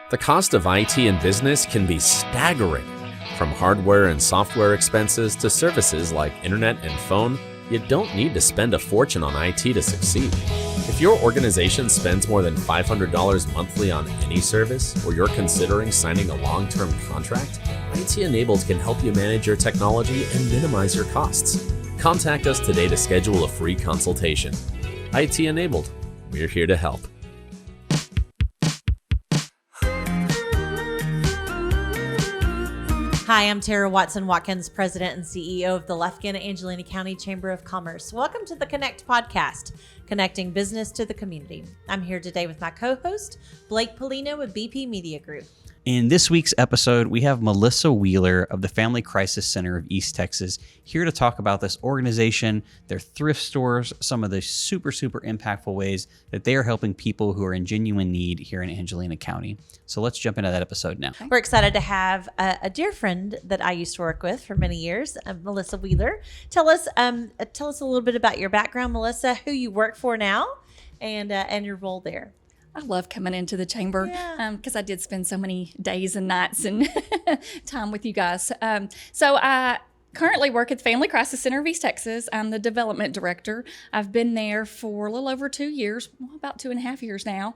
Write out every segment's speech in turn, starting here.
The cost of IT in business can be staggering. From hardware and software expenses to services like internet and phone, you don't need to spend a fortune on IT to succeed. If your organization spends more than $500 monthly on any service, or you're considering signing a long-term contract, IT Enabled can help you manage your technology and minimize your costs. Contact us today to schedule a free consultation. IT Enabled, we're here to help. Hi, I'm Tara Watson-Watkins, President and CEO of the Lufkin, Angelina County Chamber of Commerce. Welcome to the Connect podcast, connecting business to the community. I'm here today with my co-host, Blake Pollino with BP Media Group. In this week's episode, we have Melissa Wheeler of the Family Crisis Center of East Texas here to talk about this organization, their thrift stores, some of the super impactful ways that they are helping people who are in genuine need here in Angelina County. So let's jump into that episode now. We're excited to have a dear friend that I used to work with for many years, Melissa Wheeler. Tell us a little bit about your background, Melissa, who you work for now, and your role there. I love coming into the chamber because I did spend so many days and nights and time with you guys. So I currently work at the Family Crisis Center of East Texas. I'm the development director. I've been there for a little over 2 years, about 2.5 years now.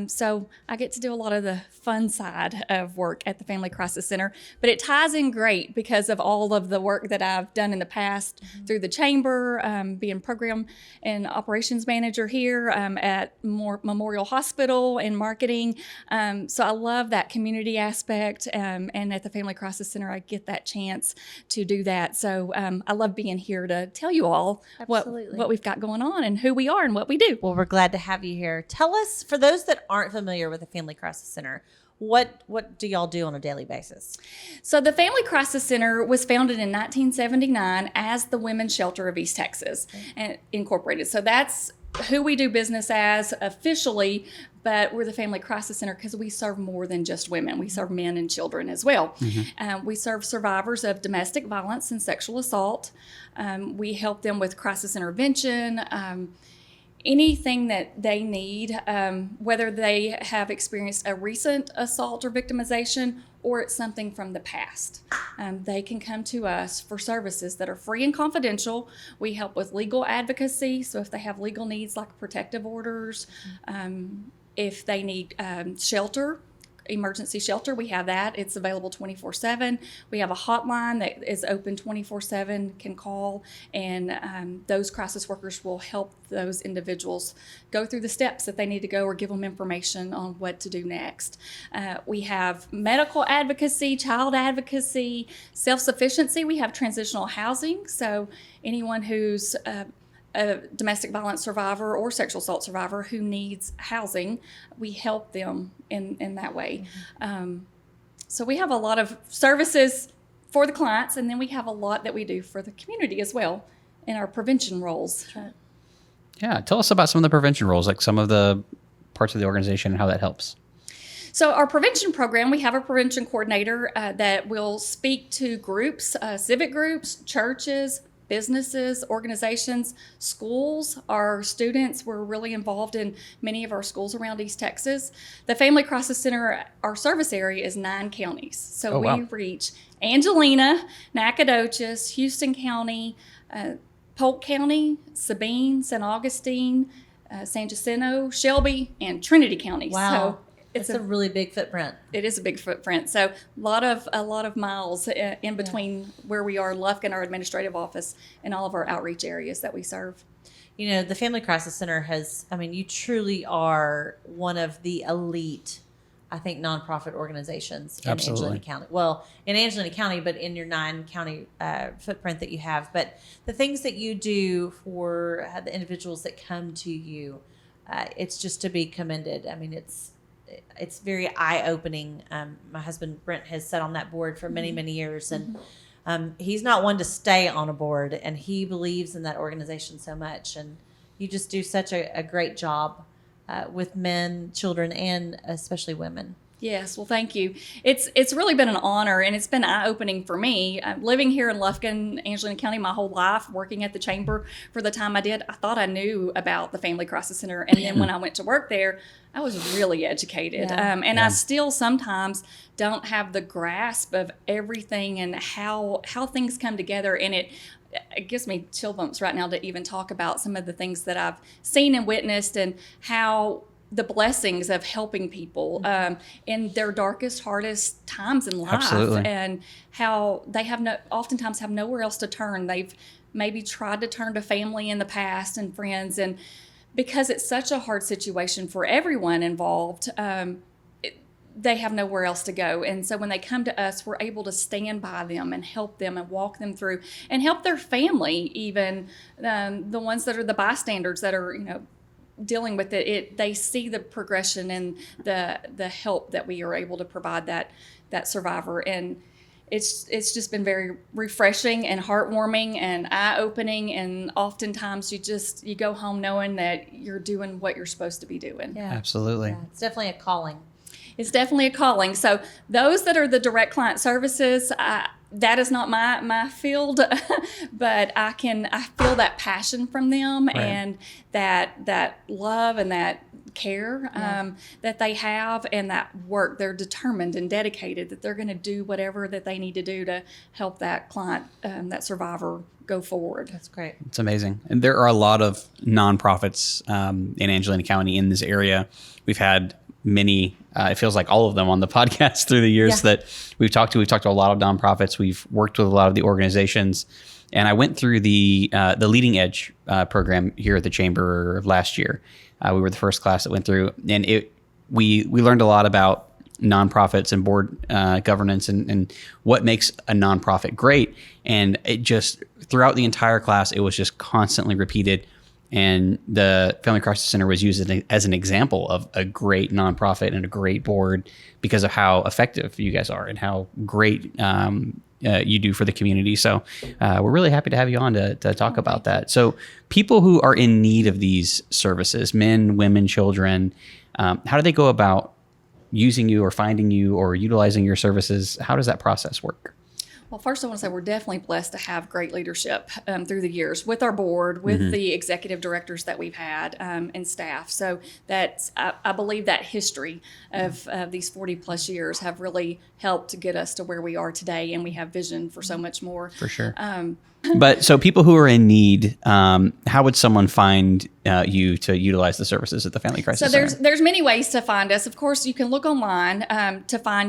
So I get to do a lot of the fun side of work at the Family Crisis Center, but it ties in great because of all of the work that I've done in the past through the chamber, being program and operations manager here at Memorial Hospital and marketing. So I love that community aspect, and at the Family Crisis Center, I get that chance to do that. So I love being here to tell you all what we've got going on and who we are and what we do. Well, we're glad to have you here. Tell us, for those that aren't familiar with the Family Crisis Center, what do y'all do on a daily basis? So the Family Crisis Center was founded in 1979 as the Women's Shelter of East Texas and Incorporated. So that's who we do business as officially, but we're the Family Crisis Center because we serve more than just women. We serve men and children as well. We serve survivors of domestic violence and sexual assault. We help them with crisis intervention, anything that they need, whether they have experienced a recent assault or victimization or it's something from the past. They can come to us for services that are free and confidential. We help with legal advocacy, so if they have legal needs like protective orders, if they need shelter, emergency shelter, we have that. It's available 24/7. We have a hotline that is open 24/7, can call, and those crisis workers will help those individuals go through the steps that they need to go or give them information on what to do next. We have medical advocacy, child advocacy, self-sufficiency. We have transitional housing, so anyone who's a domestic violence survivor or sexual assault survivor who needs housing, we help them in that way. So we have a lot of services for the clients, and then we have a lot that we do for the community as well in our prevention roles. Yeah, tell us about some of the prevention roles, like some of the parts of the organization and how that helps. So our prevention program, we have a prevention coordinator that will speak to groups, civic groups, churches, businesses, organizations, schools. Our students were really involved in many of our schools around East Texas. The Family Crisis Center, our service area is 9 counties. So we reach Angelina, Nacogdoches, Houston County, Polk County, Sabine, St. Augustine, San Jacinto, Shelby, and Trinity County. Wow. So it's a really big footprint. It is a big footprint. So a lot of miles in between where we are, Lufkin, our administrative office, and all of our outreach areas that we serve. You know, the Family Crisis Center you truly are one of the elite, I think, nonprofit organizations in Angelina County. Well, in Angelina County, but in your 9 county footprint that you have. But the things that you do for the individuals that come to you, it's just to be commended. I mean, it's very eye-opening. My husband, Brent, has sat on that board for many, many years. And he's not one to stay on a board, and he believes in that organization so much. And you just do such a great job with men, children, and especially women. Yes, well, thank you. It's really been an honor, and it's been eye-opening for me. Living here in Lufkin, Angelina County, my whole life, working at the chamber for the time I did, I thought I knew about the Family Crisis Center, and then when I went to work there, I was really educated. I still sometimes don't have the grasp of everything and how things come together, and it gives me chill bumps right now to even talk about some of the things that I've seen and witnessed, and how the blessings of helping people in their darkest, hardest times in life. Absolutely. And how they oftentimes have nowhere else to turn. They've maybe tried to turn to family in the past and friends, and because it's such a hard situation for everyone involved, they have nowhere else to go. And so when they come to us, we're able to stand by them and help them and walk them through and help their family, even the ones that are the bystanders that are, dealing with it. They see the progression and the help that we are able to provide that survivor, and it's just been very refreshing and heartwarming and eye-opening, and oftentimes you go home knowing that you're doing what you're supposed to be doing. Yeah. Absolutely. Yeah, it's definitely a calling. It's definitely a calling. So those that are the direct client services, that is not my field, but I feel that passion from them, right. and that love and that care that they have, and that work. They're determined and dedicated that they're going to do whatever that they need to do to help that client, that survivor, go forward. That's great. It's amazing. And there are a lot of nonprofits in Angelina County in this area. We've had many, it feels like all of them on the podcast through the years that we've talked to. We've talked to a lot of nonprofits. We've worked with a lot of the organizations. And I went through the Leading Edge program here at the Chamber last year. We were the first class that went through, and we learned a lot about nonprofits and board governance and what makes a nonprofit great. And it just, throughout the entire class, it was just constantly repeated. And the Family Crisis Center was used as an example of a great nonprofit and a great board because of how effective you guys are and how great you do for the community. So we're really happy to have you on to talk about that. So people who are in need of these services, men, women, children, how do they go about using you or finding you or utilizing your services? How does that process work? Well, first I want to say we're definitely blessed to have great leadership through the years with our board, with the executive directors that we've had and staff. So that's, I believe that history of these 40 plus years have really helped to get us to where we are today, and we have vision for so much more. For sure. But so people who are in need, how would someone find you to utilize the services at the Family Crisis Center? So there's many ways to find us. Of course, you can look online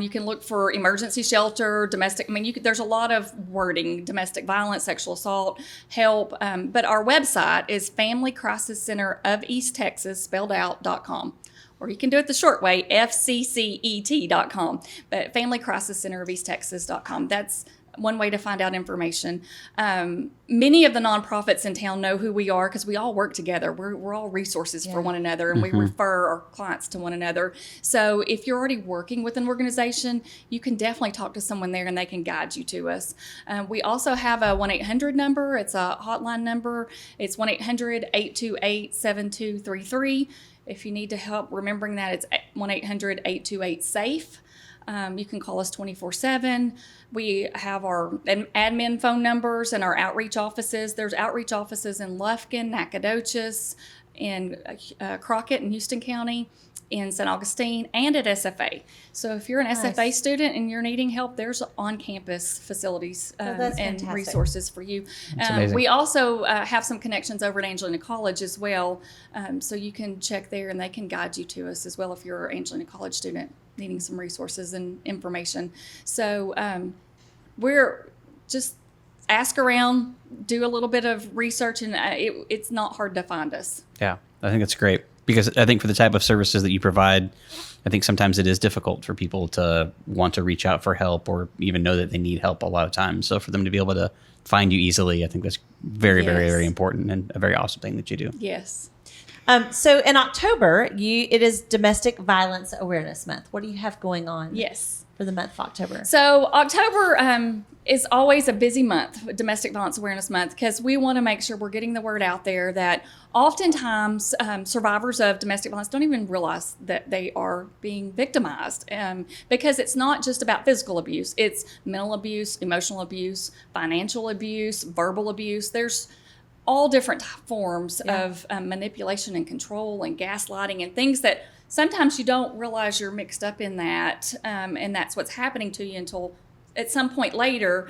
you can look for emergency shelter, domestic. There's a lot of wording: domestic violence, sexual assault, help. But our website is Family Crisis Center of East Texas, spelled out.com. Or you can do it the short way, FCCET.com. But Family Crisis Center of East Texas.com. That's one way to find out information. Many of the nonprofits in town know who we are because we all work together. We're all resources for one another, and we refer our clients to one another. So if you're already working with an organization, you can definitely talk to someone there and they can guide you to us. We also have a 1-800 number. It's a hotline number. It's 1-800-828-7233. If you need to help remembering that, it's 1-800-828-SAFE. You can call us 24/7. We have our admin phone numbers and our outreach offices. There's outreach offices in Lufkin, Nacogdoches, in Crockett in Houston County, in St. Augustine, and at SFA. So if you're an SFA student and you're needing help, there's on-campus facilities and resources for you. We also have some connections over at Angelina College as well, so you can check there and they can guide you to us as well if you're an Angelina College student needing some resources and information. So we're just ask around, do a little bit of research, and it's not hard to find us. Yeah, I think that's great. Because I think for the type of services that you provide, I think sometimes it is difficult for people to want to reach out for help or even know that they need help a lot of times. So for them to be able to find you easily, I think that's very, very, very important and a very awesome thing that you do. Yes. So in October, it is Domestic Violence Awareness Month. What do you have going on? Yes. For the month of October. So October is always a busy month, Domestic Violence Awareness Month, because we want to make sure we're getting the word out there that oftentimes survivors of domestic violence don't even realize that they are being victimized, because it's not just about physical abuse. It's mental abuse, emotional abuse, financial abuse, verbal abuse. There's all different forms of manipulation and control and gaslighting and things that sometimes you don't realize you're mixed up in that, and that's what's happening to you until at some point later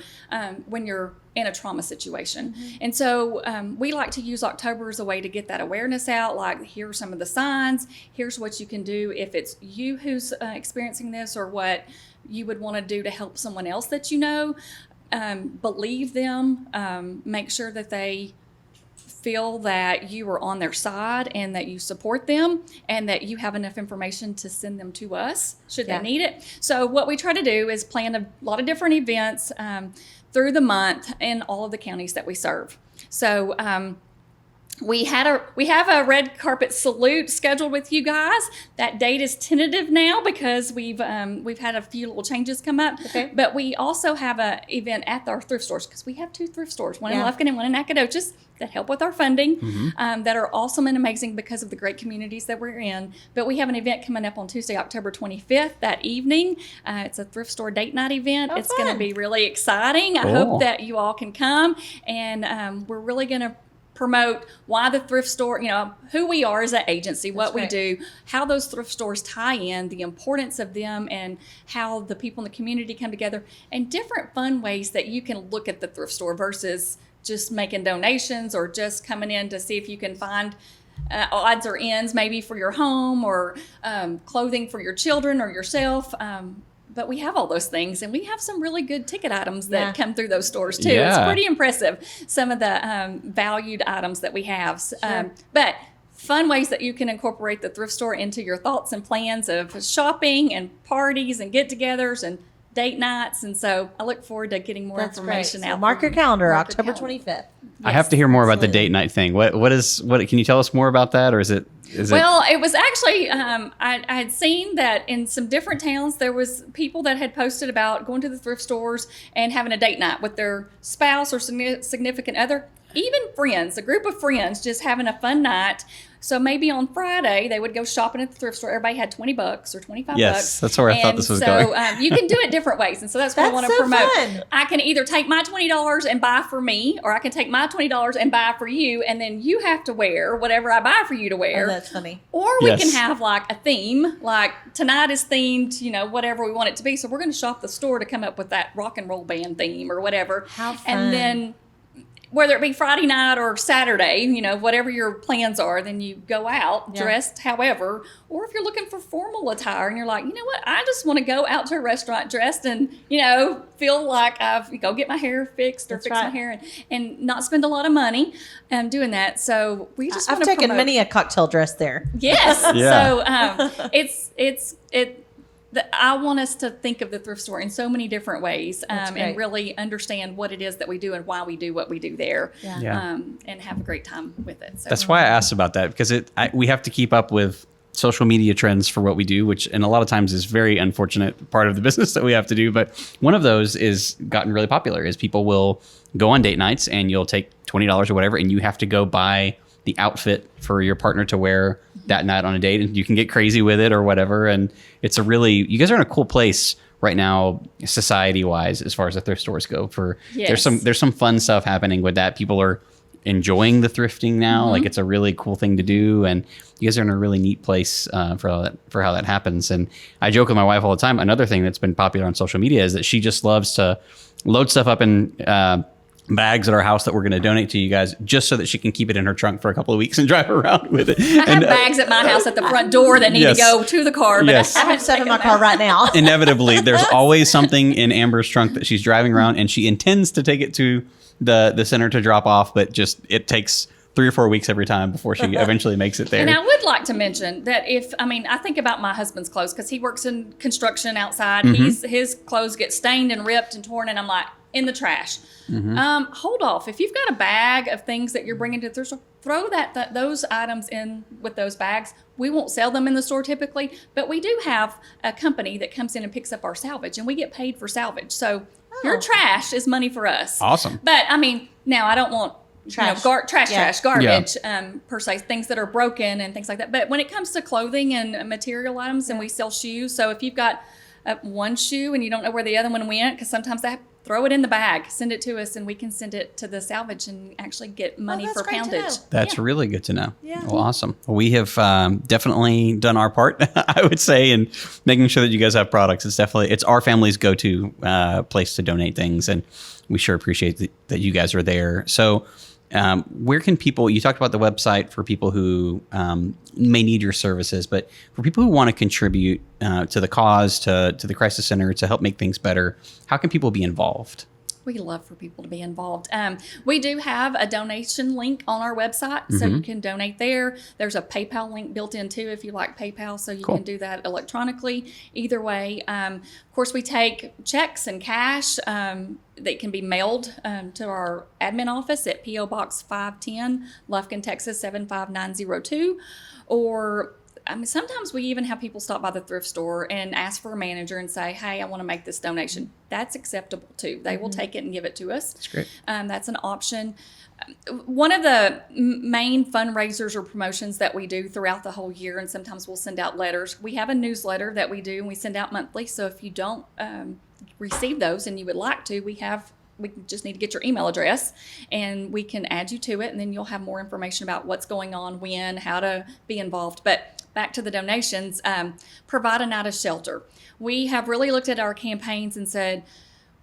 when you're in a trauma situation. And so we like to use October as a way to get that awareness out, like here are some of the signs, here's what you can do if it's you who's experiencing this, or what you would want to do to help someone else that you know. Believe them, make sure that they feel that you are on their side and that you support them and that you have enough information to send them to us should they need it. So what we try to do is plan a lot of different events through the month in all of the counties that we serve. So we have a red carpet salute scheduled with you guys. That date is tentative now because we've had a few little changes come up. Okay. But we also have an event at our thrift stores, because we have 2 thrift stores, one in Lufkin and one in Nacogdoches, that help with our funding, that are awesome and amazing because of the great communities that we're in. But we have an event coming up on Tuesday, October 25th, that evening. It's a thrift store date night event. It's going to be really exciting. Cool. I hope that you all can come, and we're really going to promote why the thrift store, who we are as an agency, what we do, how those thrift stores tie in, the importance of them, and how the people in the community come together, and different fun ways that you can look at the thrift store versus just making donations or just coming in to see if you can find odds or ends maybe for your home, or clothing for your children or yourself. But we have all those things, and we have some really good ticket items that come through those stores too. Yeah. It's pretty impressive, some of the valued items that we have. Sure. But fun ways that you can incorporate the thrift store into your thoughts and plans of shopping and parties and get-togethers and date nights. And so I look forward to getting more information out. Mark your calendar, October 25th. Yes, I have to hear more about the date night thing. What can you tell us more about that, or is it? Well, it was actually, I had seen that in some different towns, there was people that had posted about going to the thrift stores and having a date night with their spouse or significant other, even friends, a group of friends just having a fun night. So maybe on Friday, they would go shopping at the thrift store. Everybody had $20 or $25. Yes, that's where I thought this was going. So you can do it different ways. And so that's what I want to promote. Fun. I can either take my $20 and buy for me, or I can take my $20 and buy for you. And then you have to wear whatever I buy for you to wear. Oh, that's funny. Or we can have like a theme, like tonight is themed, whatever we want it to be. So we're going to shop the store to come up with that rock and roll band theme or whatever. How fun. And then whether it be Friday night or Saturday, whatever your plans are, then you go out dressed however. Or if you're looking for formal attire and you're like, you know what, I just want to go out to a restaurant dressed and, feel like I've go get my hair fixed or fix my hair and not spend a lot of money doing that. So we just I've taken many a cocktail dress there. Yes. So I want us to think of the thrift store in so many different ways, and really understand what it is that we do and why we do what we do there, and have a great time with it. So that's why I asked about that, because we have to keep up with social media trends for what we do, which and a lot of times is very unfortunate part of the business that we have to do. But one of those is gotten really popular is people will go on date nights and you'll take $20 or whatever, and you have to go buy the outfit for your partner to wear that night on a date, and you can get crazy with it or whatever. And it's you guys are in a cool place right now, society wise, as far as the thrift stores go. There's some fun stuff happening with that. People are enjoying the thrifting now. Mm-hmm. Like it's a really cool thing to do. And you guys are in a really neat place for how that happens. And I joke with my wife all the time. Another thing that's been popular on social media is that she just loves to load stuff up in, bags at our house that we're going to donate to you guys, just so that she can keep it in her trunk for a couple of weeks and drive around with it. I have bags at my house at the front door that need to go to the car, but I have stuff in my car right now. Inevitably, there's always something in Amber's trunk that she's driving around, and she intends to take it to the center to drop off, but just it takes 3 or 4 weeks every time before she eventually makes it there. And I would like to mention that I think about my husband's clothes because he works in construction outside. Mm-hmm. His clothes get stained and ripped and torn, and I'm like, in the trash. Hold off. If you've got a bag of things that you're bringing to the thrift store, throw those items in with those bags. We won't sell them in the store typically, but we do have a company that comes in and picks up our salvage, and we get paid for salvage. So your trash is money for us. Awesome. But I mean, now I don't want Trash. Trash, garbage, per se, things that are broken and things like that. But when it comes to clothing and material items, and we sell shoes, so if you've got one shoe and you don't know where the other one went, because sometimes they throw it in the bag, send it to us, and we can send it to the salvage and actually get money for poundage. That's really good to know. Yeah. Well, awesome. We have definitely done our part, I would say, in making sure that you guys have products. It's our family's go-to place to donate things, and we sure appreciate that you guys are there. So where can people, you talked about the website for people who may need your services, but for people who want to contribute to the cause, to the Crisis Center, to help make things better, how can people be involved? We love for people to be involved. We do have a donation link on our website, so you can donate there. There's a PayPal link built in too if you like PayPal, so you can do that electronically. Either way, of course, we take checks and cash that can be mailed to our admin office at P.O. Box 510, Lufkin, Texas 75902, or I mean, sometimes we even have people stop by the thrift store and ask for a manager and say, hey, I want to make this donation. That's acceptable too. They will take it and give it to us. That's great. That's an option. One of the main fundraisers or promotions that we do throughout the whole year, and sometimes we'll send out letters. We have a newsletter that we do and we send out monthly. So if you don't receive those and you would like to, we just need to get your email address and we can add you to it, and then you'll have more information about what's going on, when, how to be involved. But back to the donations, provide a night of shelter. We have really looked at our campaigns and said,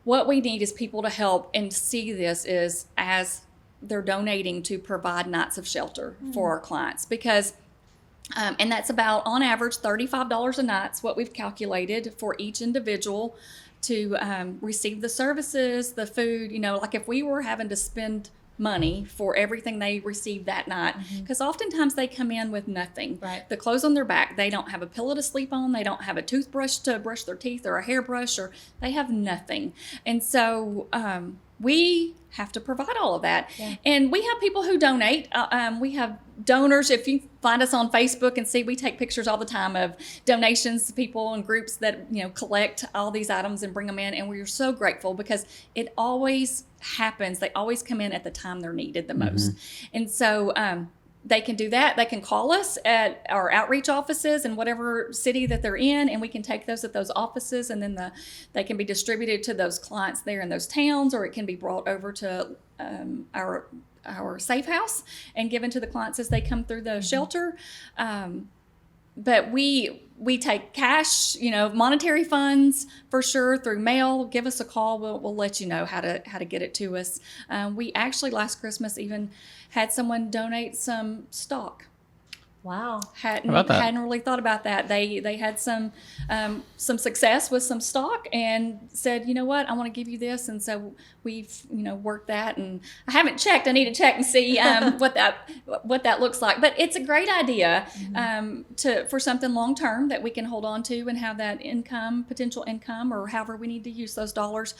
what we need is people to help and see this is as they're donating to provide nights of shelter for our clients, because and that's about on average $35 a night is what we've calculated for each individual to receive the services, the food. Like if we were having to spend money for everything they receive that night, because oftentimes they come in with nothing. Right. The clothes on their back, they don't have a pillow to sleep on, they don't have a toothbrush to brush their teeth or a hairbrush, or they have nothing. And so we have to provide all of that. Yeah. And we have people who donate. We have donors. If you find us on Facebook and see, we take pictures all the time of donations to people and groups that collect all these items and bring them in. And we're so grateful because it always happens. They always come in at the time they're needed the most. And so they can do that. They can call us at our outreach offices in whatever city that they're in, and we can take those at those offices, and then they can be distributed to those clients there in those towns, or it can be brought over to our safe house and given to the clients as they come through the shelter. But we take cash, monetary funds for sure, through mail. Give us a call. We'll let you know how to get it to us. We actually last Christmas even had someone donate some stock. Wow. Hadn't really thought about that. They had some success with some stock and said, you know what, I want to give you this. And so we've worked that, and I haven't checked. I need to check and see what that looks like. But it's a great idea for something long term that we can hold on to and have that potential income, or however we need to use those dollars.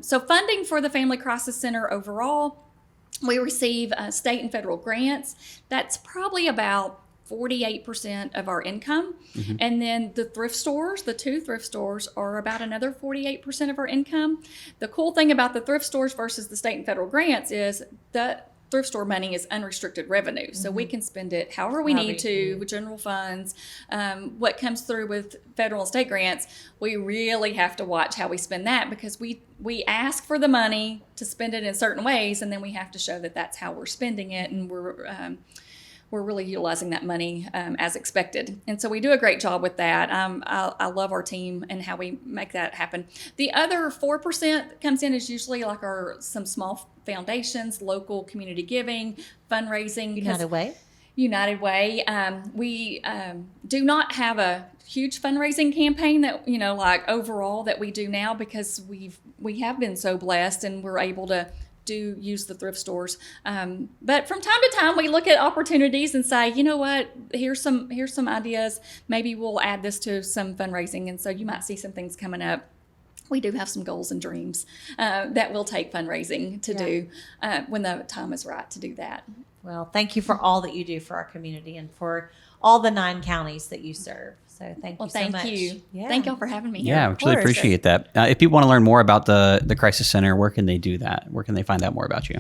So funding for the Family Crisis Center overall, we receive state and federal grants. That's probably about 48% of our income. And then the two thrift stores are about another 48% of our income. The cool thing about the thrift stores versus the state and federal grants is that thrift store money is unrestricted revenue. So we can spend it however we need to, with general funds. What comes through with federal and state grants, we really have to watch how we spend that, because we ask for the money to spend it in certain ways, and then we have to show that that's how we're spending it, and we're really utilizing that money as expected. And so we do a great job with that. I love our team and how we make that happen. The other 4% that comes in is usually like some small foundations, local community giving, fundraising. United Way. We do not have a huge fundraising campaign that, like overall that we do now, because we have been so blessed and we're able to use the thrift stores. But from time to time, we look at opportunities and say, you know what, here's some ideas. Maybe we'll add this to some fundraising. And so you might see some things coming up we do have some goals and dreams that will take fundraising to do when the time is right to do that. Well, thank you for all that you do for our community and for all the 9 counties that you serve. So thank you so much. Thank you. Yeah. Thank y'all for having me here. Yeah, we really appreciate that. If people want to learn more about the Crisis Center, where can they do that? Where can they find out more about you?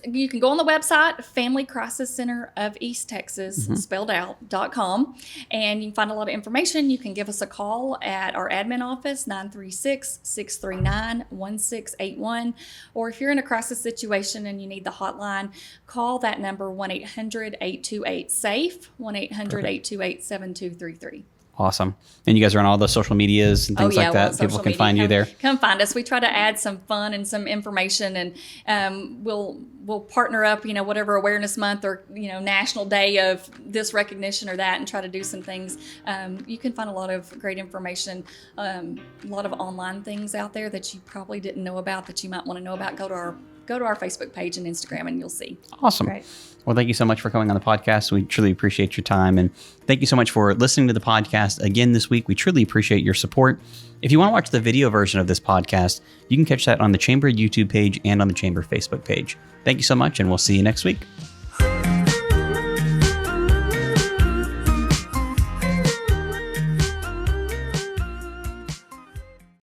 You can go on the website, Family Crisis Center of East Texas, spelled out.com, and you can find a lot of information. You can give us a call at our admin office, 936-639-1681. Or if you're in a crisis situation and you need the hotline, call that number, 1-800-828-SAFE, 1-800-828-7233. Awesome. And you guys are on all the social medias and things like that. People can find you there. Come find us. We try to add some fun and some information, and we'll partner up, whatever Awareness Month or, National Day of this recognition or that, and try to do some things. You can find a lot of great information, a lot of online things out there that you probably didn't know about that you might want to know about. Go to our Facebook page and Instagram, and you'll see. Awesome. Great. Well, thank you so much for coming on the podcast. We truly appreciate your time. And thank you so much for listening to the podcast again this week. We truly appreciate your support. If you want to watch the video version of this podcast, you can catch that on the Chamber YouTube page and on the Chamber Facebook page. Thank you so much, and we'll see you next week.